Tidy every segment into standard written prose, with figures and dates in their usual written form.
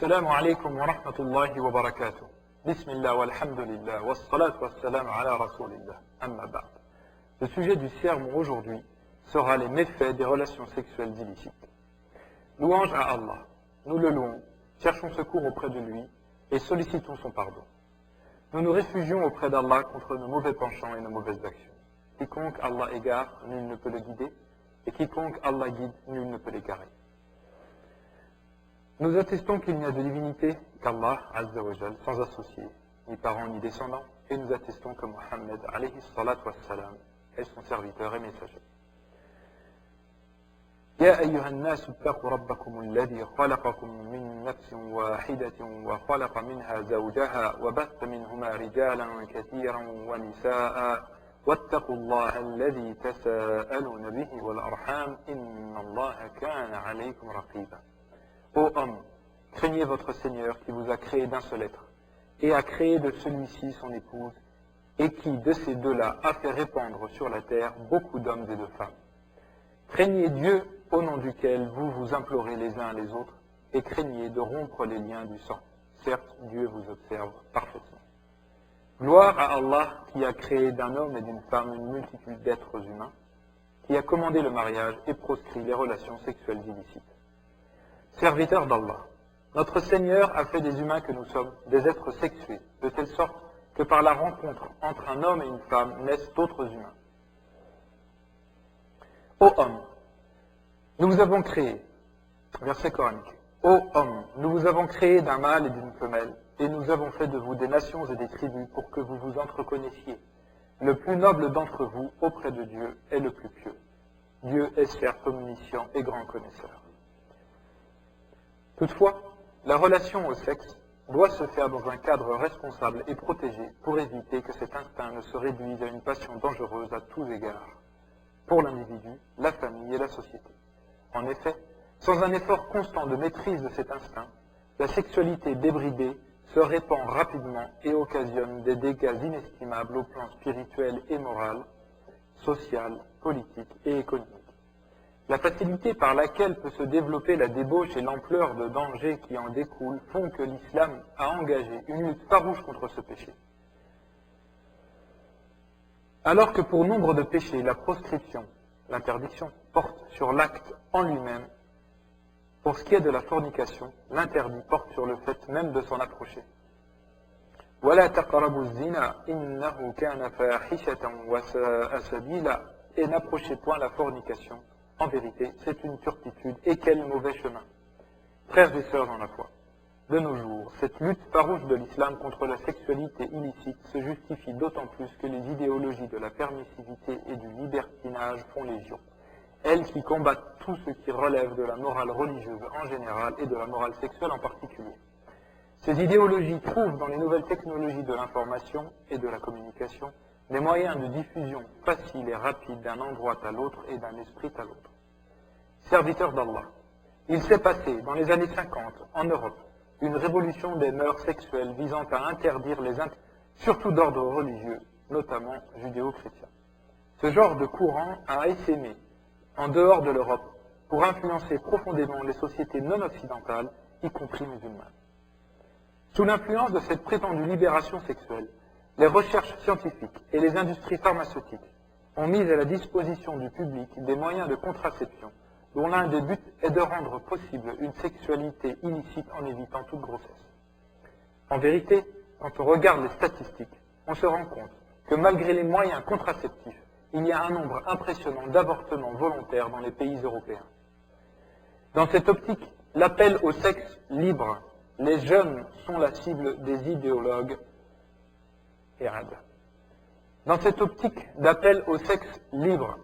السلام عليكم ورحمة الله وبركاته. بسم الله والحمد لله والصلاة والسلام على رسول الله. أما بعد. Le sujet du sermon aujourd'hui sera les méfaits des relations sexuelles illicites. Louange à Allah. Nous le louons, cherchons secours auprès de lui et sollicitons son pardon. Nous nous réfugions auprès d'Allah contre nos mauvais penchants et nos mauvaises actions. Quiconque Allah égare, nul ne peut le guider, et quiconque Allah guide, nul ne peut l'égarer. Nous attestons qu'il n'y a de divinité qu'Allah, Azza wa Jal, sans associé, ni parents ni descendants, et nous attestons que Muhammad, alayhi salatu wassalam, est son serviteur et messager. يا أيها الناس اتقوا ربكم الذي خلقكم من نفس واحدة وخلق منها زوجها وبث منهما رجالا كثيرا ونساء واتقوا الله الذي تساءلون به والأرحام إن الله كان عليكم رقيبا. Ô homme, craignez votre Seigneur qui vous a créé d'un seul être et a créé de celui-ci son épouse et qui de ces deux-là a fait répandre sur la terre beaucoup d'hommes et de femmes. Craignez Dieu au nom duquel vous vous implorez les uns les autres et craignez de rompre les liens du sang. Certes, Dieu vous observe parfaitement. Gloire à Allah qui a créé d'un homme et d'une femme une multitude d'êtres humains, qui a commandé le mariage et proscrit les relations sexuelles illicites. Serviteurs d'Allah, notre Seigneur a fait des humains que nous sommes des êtres sexués, de telle sorte que par la rencontre entre un homme et une femme naissent d'autres humains. Ô homme, nous vous avons créé, verset coranique, ô homme, nous vous avons créé d'un mâle et d'une femelle, et nous avons fait de vous des nations et des tribus pour que vous vous entreconnaissiez. Le plus noble d'entre vous auprès de Dieu est le plus pieux. Dieu est certes omniscient et grand connaisseur. Toutefois, la relation au sexe doit se faire dans un cadre responsable et protégé pour éviter que cet instinct ne se réduise à une passion dangereuse à tous égards, pour l'individu, la famille et la société. En effet, sans un effort constant de maîtrise de cet instinct, la sexualité débridée se répand rapidement et occasionne des dégâts inestimables au plan spirituel et moral, social, politique et économique. La facilité par laquelle peut se développer la débauche et l'ampleur de dangers qui en découlent font que l'islam a engagé une lutte farouche contre ce péché. Alors que pour nombre de péchés, la proscription, l'interdiction, porte sur l'acte en lui-même, pour ce qui est de la fornication, l'interdit porte sur le fait même de s'en approcher. وَلَا تَقْرَبُوا الزِّنَا إِنَّهُ كَانَ فَاحِشَةً وَسَاءَ سَبِيلًا. Et n'approchez point la fornication. En vérité, c'est une turpitude, et quel mauvais chemin. Frères et sœurs dans la foi, de nos jours, cette lutte farouche de l'islam contre la sexualité illicite se justifie d'autant plus que les idéologies de la permissivité et du libertinage font légion. Elles qui combattent tout ce qui relève de la morale religieuse en général et de la morale sexuelle en particulier. Ces idéologies trouvent dans les nouvelles technologies de l'information et de la communication des moyens de diffusion faciles et rapides d'un endroit à l'autre et d'un esprit à l'autre. Serviteurs d'Allah, il s'est passé dans les années 50 en Europe une révolution des mœurs sexuelles visant à interdire les surtout d'ordre religieux, notamment judéo-chrétien. Ce genre de courant a essaimé en dehors de l'Europe pour influencer profondément les sociétés non occidentales, y compris musulmanes. Sous l'influence de cette prétendue libération sexuelle, les recherches scientifiques et les industries pharmaceutiques ont mis à la disposition du public des moyens de contraception dont l'un des buts est de rendre possible une sexualité illicite en évitant toute grossesse. En vérité, quand on regarde les statistiques, on se rend compte que malgré les moyens contraceptifs, il y a un nombre impressionnant d'avortements volontaires dans les pays européens. Dans cette optique, l'appel au sexe libre, les jeunes sont la cible des idéologues. Dans cette optique d'appel au sexe libre,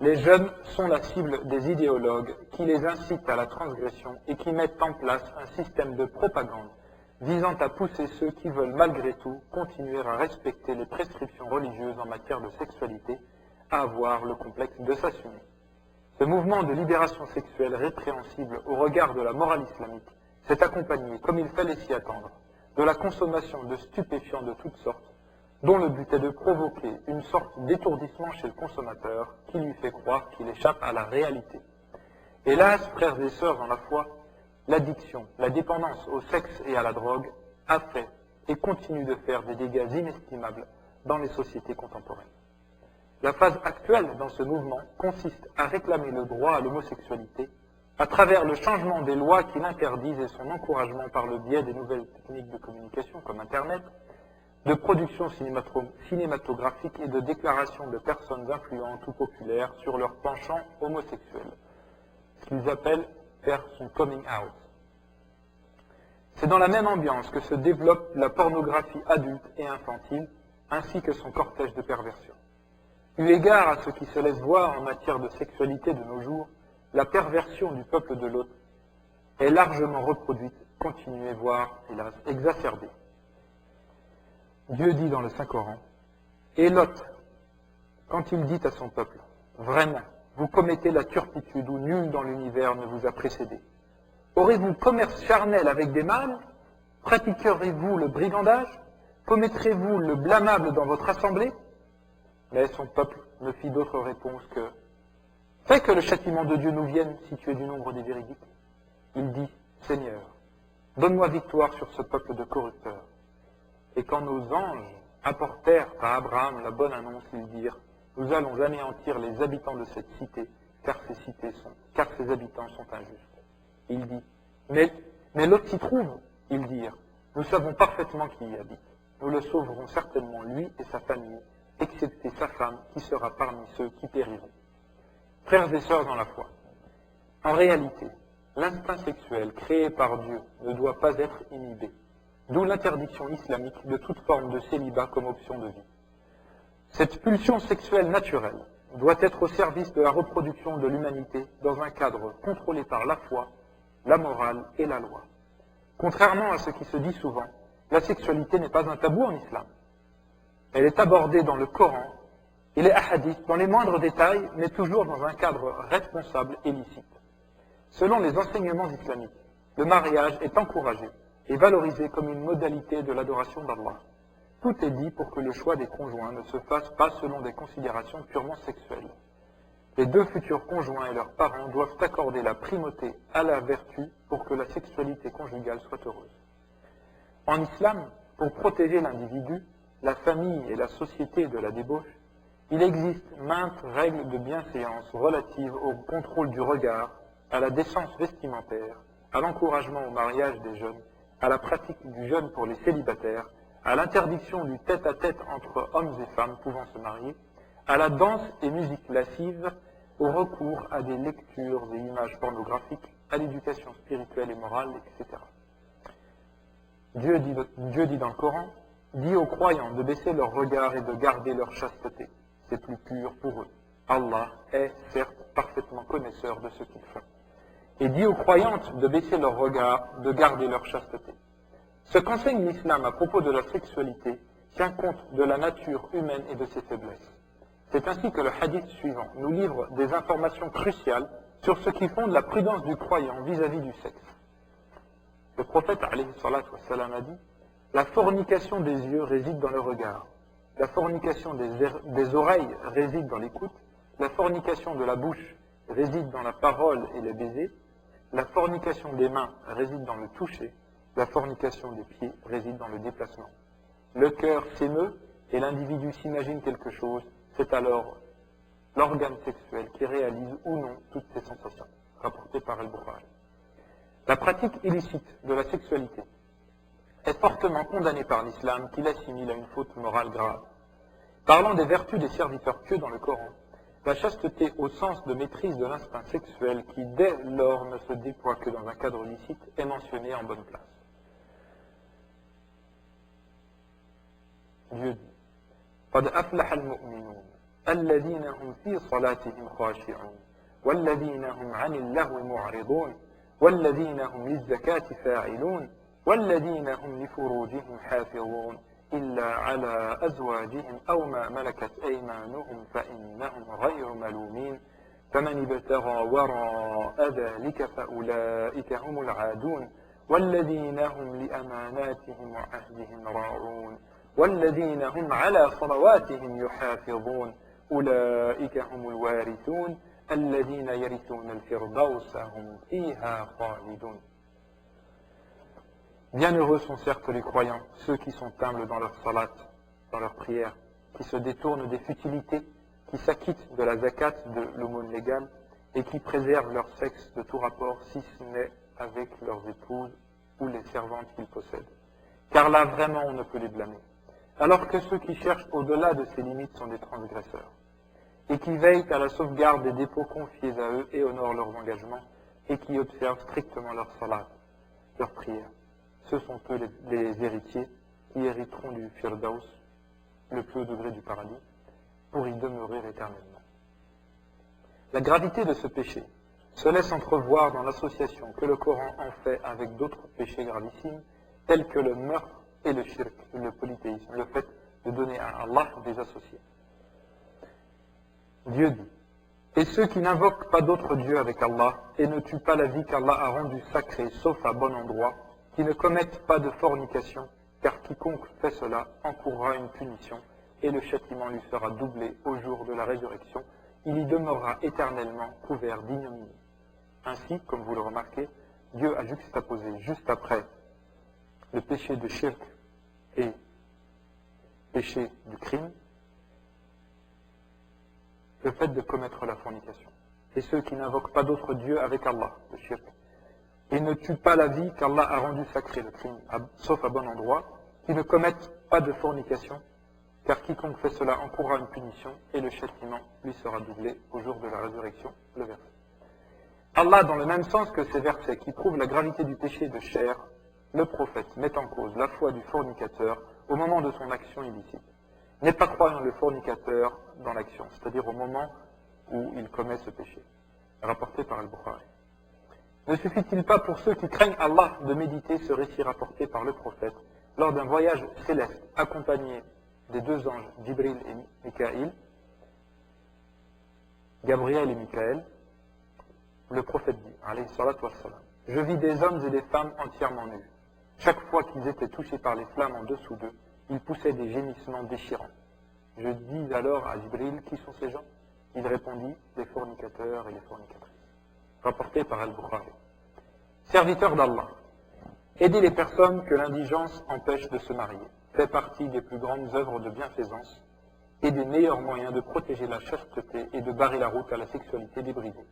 les jeunes sont la cible des idéologues qui les incitent à la transgression et qui mettent en place un système de propagande visant à pousser ceux qui veulent malgré tout continuer à respecter les prescriptions religieuses en matière de sexualité à avoir le complexe de s'assumer. Ce mouvement de libération sexuelle répréhensible au regard de la morale islamique s'est accompagné, comme il fallait s'y attendre, de la consommation de stupéfiants de toutes sortes, dont le but est de provoquer une sorte d'étourdissement chez le consommateur qui lui fait croire qu'il échappe à la réalité. Hélas, frères et sœurs dans la foi, l'addiction, la dépendance au sexe et à la drogue a fait et continue de faire des dégâts inestimables dans les sociétés contemporaines. La phase actuelle dans ce mouvement consiste à réclamer le droit à l'homosexualité à travers le changement des lois qui l'interdisent et son encouragement par le biais des nouvelles techniques de communication comme Internet, de production cinématographique et de déclaration de personnes influentes ou populaires sur leur penchant homosexuel, ce qu'ils appellent faire son coming out. C'est dans la même ambiance que se développe la pornographie adulte et infantile, ainsi que son cortège de perversion. Eu égard à ce qui se laisse voir en matière de sexualité de nos jours, la perversion du peuple de Lot est largement reproduite, continuée, voire, hélas, exacerbée. Dieu dit dans le Saint-Coran, « Et Lot, quand il dit à son peuple, « Vraiment, vous commettez la turpitude où nul dans l'univers ne vous a précédé. Aurez-vous commerce charnel avec des mâles? Pratiquerez-vous le brigandage? Commettrez-vous le blâmable dans votre assemblée ?» Mais son peuple ne fit d'autre réponse que « Fais que le châtiment de Dieu nous vienne si tu es du nombre des véridiques. » Il dit « Seigneur, donne-moi victoire sur ce peuple de corrupteurs. » Et quand nos anges apportèrent à Abraham la bonne annonce, ils dirent « Nous allons anéantir les habitants de cette cité, car ces habitants sont injustes. » Il dit « Mais l'autre s'y trouve. » Ils dirent « Nous savons parfaitement qui y habite. Nous le sauverons certainement, lui et sa famille, excepté sa femme, qui sera parmi ceux qui périront. » Frères et sœurs dans la foi, en réalité, l'instinct sexuel créé par Dieu ne doit pas être inhibé, d'où l'interdiction islamique de toute forme de célibat comme option de vie. Cette pulsion sexuelle naturelle doit être au service de la reproduction de l'humanité dans un cadre contrôlé par la foi, la morale et la loi. Contrairement à ce qui se dit souvent, la sexualité n'est pas un tabou en islam. Elle est abordée dans le Coran et les hadiths dans les moindres détails, mais toujours dans un cadre responsable et licite. Selon les enseignements islamiques, le mariage est encouragé et valorisé comme une modalité de l'adoration d'Allah. Tout est dit pour que le choix des conjoints ne se fasse pas selon des considérations purement sexuelles. Les deux futurs conjoints et leurs parents doivent accorder la primauté à la vertu pour que la sexualité conjugale soit heureuse. En islam, pour protéger l'individu, la famille et la société de la débauche, il existe maintes règles de bienséance relatives au contrôle du regard, à la décence vestimentaire, à l'encouragement au mariage des jeunes, à la pratique du jeûne pour les célibataires, à l'interdiction du tête-à-tête entre hommes et femmes pouvant se marier, à la danse et musique lascive, au recours à des lectures et images pornographiques, à l'éducation spirituelle et morale, etc. Dieu dit dans le Coran, « Dis aux croyants de baisser leur regard et de garder leur chasteté. C'est plus pur pour eux. Allah est, certes, parfaitement connaisseur de ce qu'ils font. » Et dit aux croyantes de baisser leur regard, de garder leur chasteté. Ce qu'enseigne l'islam à propos de la sexualité tient compte de la nature humaine et de ses faiblesses. C'est ainsi que le hadith suivant nous livre des informations cruciales sur ce qui fonde la prudence du croyant vis-à-vis du sexe. Le prophète alayhi salatu wassalam a dit « La fornication des yeux réside dans le regard, la fornication des oreilles réside dans l'écoute, la fornication de la bouche réside dans la parole et les baisers, la fornication des mains réside dans le toucher, la fornication des pieds réside dans le déplacement. Le cœur s'émeut et l'individu s'imagine quelque chose, c'est alors l'organe sexuel qui réalise ou non toutes ces sensations, rapporté par Al-Bukhari. La pratique illicite de la sexualité est fortement condamnée par l'islam qui l'assimile à une faute morale grave. Parlant des vertus des serviteurs pieux dans le Coran, la chasteté au sens de maîtrise de l'instinct sexuel qui dès lors ne se déploie que dans un cadre licite est mentionnée en bonne place. Dieu dit قد أفلح المؤمنون الذين هم في صلاتهم خاشعون والذين هم عن اللغو معرضون والذين هم للزكاة فاعلون والذين هم لفروجهم حافظون إلا على أزواجهم أو ما ملكت أيمانهم فإنهم غير ملومين فمن ابتغى وراء ذلك فأولئك هم العادون والذين هم لأماناتهم وعهدهم راعون والذين هم على صلواتهم يحافظون أولئك هم الوارثون الذين يرثون الفردوس هم فيها خالدون. Bienheureux sont certes les croyants, ceux qui sont humbles dans leur salat, dans leur prière, qui se détournent des futilités, qui s'acquittent de la zakat, de l'aumône légale, et qui préservent leur sexe de tout rapport, si ce n'est avec leurs épouses ou les servantes qu'ils possèdent. Car là, vraiment, on ne peut les blâmer. Alors que ceux qui cherchent au-delà de ces limites sont des transgresseurs, et qui veillent à la sauvegarde des dépôts confiés à eux et honorent leurs engagements, et qui observent strictement leur salat, leur prière. Ce sont eux les héritiers qui hériteront du Firdaus, le plus haut degré du paradis, pour y demeurer éternellement. La gravité de ce péché se laisse entrevoir dans l'association que le Coran en fait avec d'autres péchés gravissimes, tels que le meurtre et le shirk, le polythéisme, le fait de donner à Allah des associés. Dieu dit, et ceux qui n'invoquent pas d'autre Dieu avec Allah et ne tuent pas la vie qu'Allah a rendue sacrée, sauf à bon endroit, qui ne commettent pas de fornication, car quiconque fait cela encourra une punition, et le châtiment lui sera doublé au jour de la résurrection. Il y demeurera éternellement couvert d'ignominie. Ainsi, comme vous le remarquez, Dieu a juxtaposé juste après le péché de shirk et péché du crime, le fait de commettre la fornication. Et ceux qui n'invoquent pas d'autre Dieu avec Allah, le shirk, et ne tuent pas la vie qu'Allah a rendue sacrée, le crime, sauf à bon endroit, qui ne commettent pas de fornication, car quiconque fait cela encourra une punition, et le châtiment lui sera doublé au jour de la résurrection, le verset. Allah, dans le même sens que ces versets qui prouvent la gravité du péché de chair, le prophète met en cause la foi du fornicateur au moment de son action illicite. N'est pas croyant le fornicateur dans l'action, c'est-à-dire au moment où il commet ce péché. Rapporté par Al-Bukhari. Ne suffit-il pas pour ceux qui craignent Allah de méditer ce récit rapporté par le prophète lors d'un voyage céleste accompagné des deux anges, Jibril et Mikaïl, Gabriel et Mikaël, le prophète dit, alayhi salatu wassalam, je vis des hommes et des femmes entièrement nus. Chaque fois qu'ils étaient touchés par les flammes en dessous d'eux, ils poussaient des gémissements déchirants. Je dis alors à Jibril, qui sont ces gens? Il répondit, les fornicateurs et les fornicatrices. Rapporté par Al-Bukhari. Serviteur d'Allah, aider les personnes que l'indigence empêche de se marier fait partie des plus grandes œuvres de bienfaisance et des meilleurs moyens de protéger la chasteté et de barrer la route à la sexualité débridée.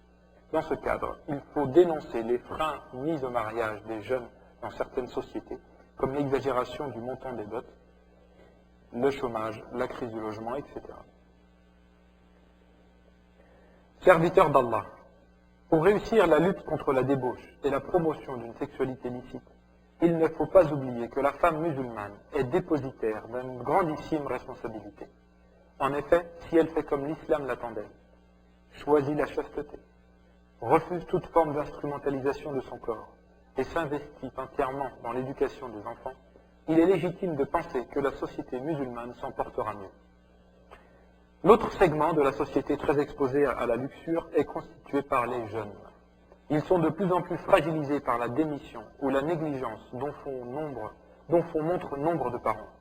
Dans ce cadre, il faut dénoncer les freins mis au mariage des jeunes dans certaines sociétés, comme l'exagération du montant des dots, le chômage, la crise du logement, etc. Serviteur d'Allah, pour réussir la lutte contre la débauche et la promotion d'une sexualité licite, il ne faut pas oublier que la femme musulmane est dépositaire d'une grandissime responsabilité. En effet, si elle fait comme l'islam l'attendait, choisit la chasteté, refuse toute forme d'instrumentalisation de son corps et s'investit entièrement dans l'éducation des enfants, il est légitime de penser que la société musulmane s'en portera mieux. L'autre segment de la société très exposée à la luxure est constitué par les jeunes. Ils sont de plus en plus fragilisés par la démission ou la négligence dont font montre nombre de parents,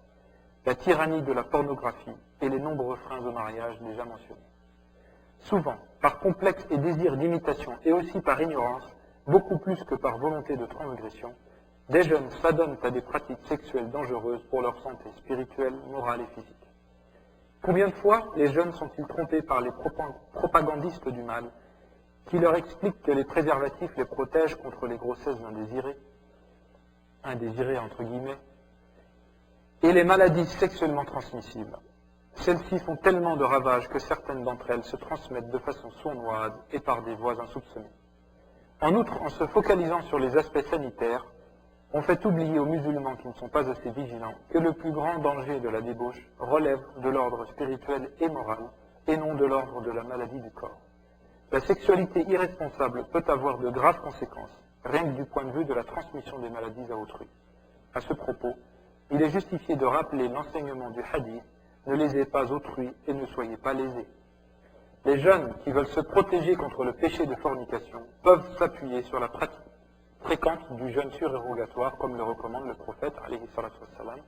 la tyrannie de la pornographie et les nombreux freins au mariage déjà mentionnés. Souvent, par complexe et désir d'imitation et aussi par ignorance, beaucoup plus que par volonté de transgression, des jeunes s'adonnent à des pratiques sexuelles dangereuses pour leur santé spirituelle, morale et physique. Combien de fois les jeunes sont-ils trompés par les propagandistes du mal qui leur expliquent que les préservatifs les protègent contre les grossesses indésirées entre guillemets, et les maladies sexuellement transmissibles. Celles-ci font tellement de ravages que certaines d'entre elles se transmettent de façon sournoise et par des voies insoupçonnées. En outre, en se focalisant sur les aspects sanitaires, on fait oublier aux musulmans qui ne sont pas assez vigilants que le plus grand danger de la débauche relève de l'ordre spirituel et moral et non de l'ordre de la maladie du corps. La sexualité irresponsable peut avoir de graves conséquences, rien que du point de vue de la transmission des maladies à autrui. À ce propos, il est justifié de rappeler l'enseignement du hadith, ne lésez pas autrui et ne soyez pas lésés. Les jeunes qui veulent se protéger contre le péché de fornication peuvent s'appuyer sur la pratique fréquente du jeûne surérogatoire, comme le recommande le prophète, alayhi salatu wassalam.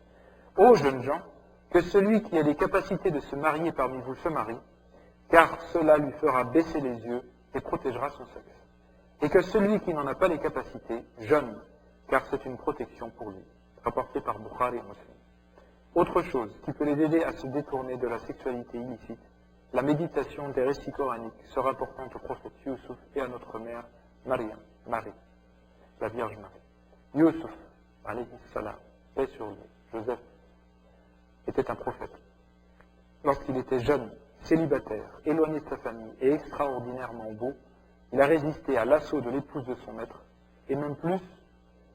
Ô jeunes gens, que celui qui a les capacités de se marier parmi vous se marie, car cela lui fera baisser les yeux et protégera son sexe. Et que celui qui n'en a pas les capacités, jeûne, car c'est une protection pour lui. Rapporté par Bukhari et Muslim. Autre chose qui peut les aider à se détourner de la sexualité illicite, la méditation des récits coraniques se rapportant au prophète Youssouf et à notre mère Maryam, Marie, la Vierge Marie. Youssouf, alayhi salam, paix sur lui, Joseph, était un prophète. Lorsqu'il était jeune, célibataire, éloigné de sa famille et extraordinairement beau, il a résisté à l'assaut de l'épouse de son maître, et même plus,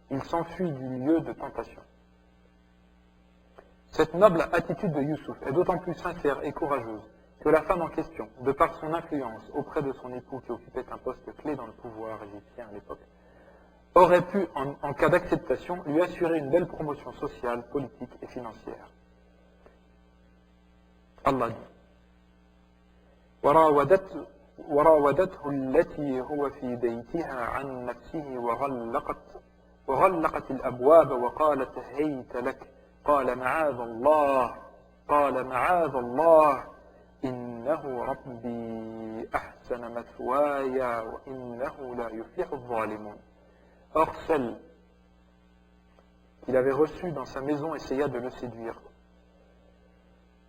il s'enfuit du lieu de tentation. Cette noble attitude de Youssouf est d'autant plus sincère et courageuse que la femme en question, de par son influence auprès de son époux qui occupait un poste clé dans le pouvoir égyptien à l'époque, aurait pu, en cas d'acceptation, lui assurer une belle promotion sociale, politique et financière. Allah dit وراودته التي هو في بيتها عن نفسه وغلقت الأبواب وقالت هيت لك قال معاذ الله إنه ربي أحسن مثواي وإنه لا يفلح الظالمون. Or celle qu'il avait reçue dans sa maison essaya de le séduire.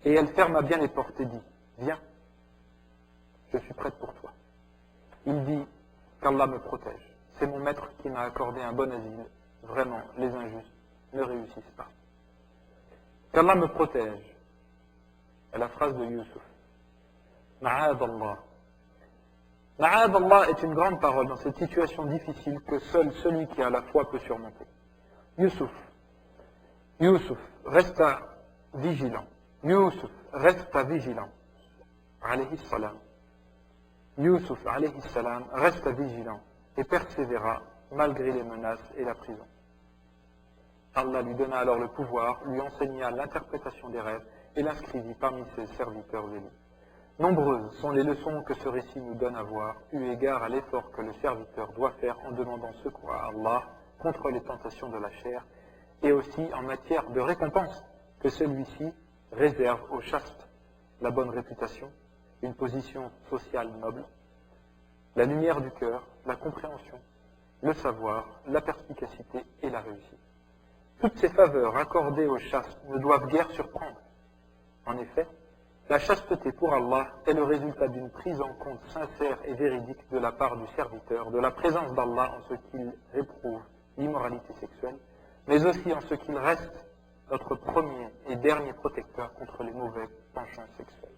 Et elle ferma bien les portes et dit, viens, je suis prête pour toi. Il dit qu'Allah me protège. C'est mon maître qui m'a accordé un bon asile. Vraiment, les injustes ne réussissent pas. Qu'Allah me protège. C'est la phrase de Youssouf. Ma'ad Allah. Ma'ad Allah est une grande parole dans cette situation difficile que seul celui qui a la foi peut surmonter. Youssouf resta vigilant. Youssouf resta vigilant. Alayhi salam. Youssouf alayhi salam resta vigilant et persévéra malgré les menaces et la prison. Allah lui donna alors le pouvoir, lui enseigna l'interprétation des rêves et l'inscrivit parmi ses serviteurs élus. Nombreuses sont les leçons que ce récit nous donne à voir, eu égard à l'effort que le serviteur doit faire en demandant secours à Allah contre les tentations de la chair, et aussi en matière de récompense que celui-ci réserve aux chastes, la bonne réputation, une position sociale noble, la lumière du cœur, la compréhension, le savoir, la perspicacité et la réussite. Toutes ces faveurs accordées aux chastes ne doivent guère surprendre. En effet, la chasteté pour Allah est le résultat d'une prise en compte sincère et véridique de la part du serviteur, de la présence d'Allah en ce qu'il réprouve l'immoralité sexuelle, mais aussi en ce qu'il reste notre premier et dernier protecteur contre les mauvais penchants sexuels.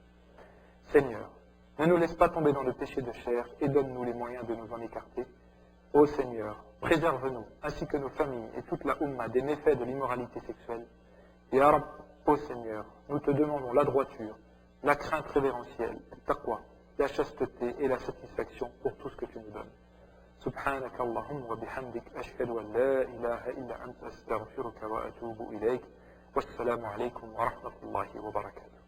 Seigneur, ne nous laisse pas tomber dans le péché de chair et donne-nous les moyens de nous en écarter. Ô Seigneur, préserve-nous, ainsi que nos familles et toute la Ummah des méfaits de l'immoralité sexuelle. Ya Rab, ô Seigneur, nous te demandons la droiture, la crainte révérentielle, le taqwa, la chasteté et la satisfaction pour tout ce que tu nous donnes. سبحانك اللهم وبحمدك أشهد أن لا إله إلا أنت أستغفرك وأتوب إليك والسلام عليكم ورحمة الله وبركاته.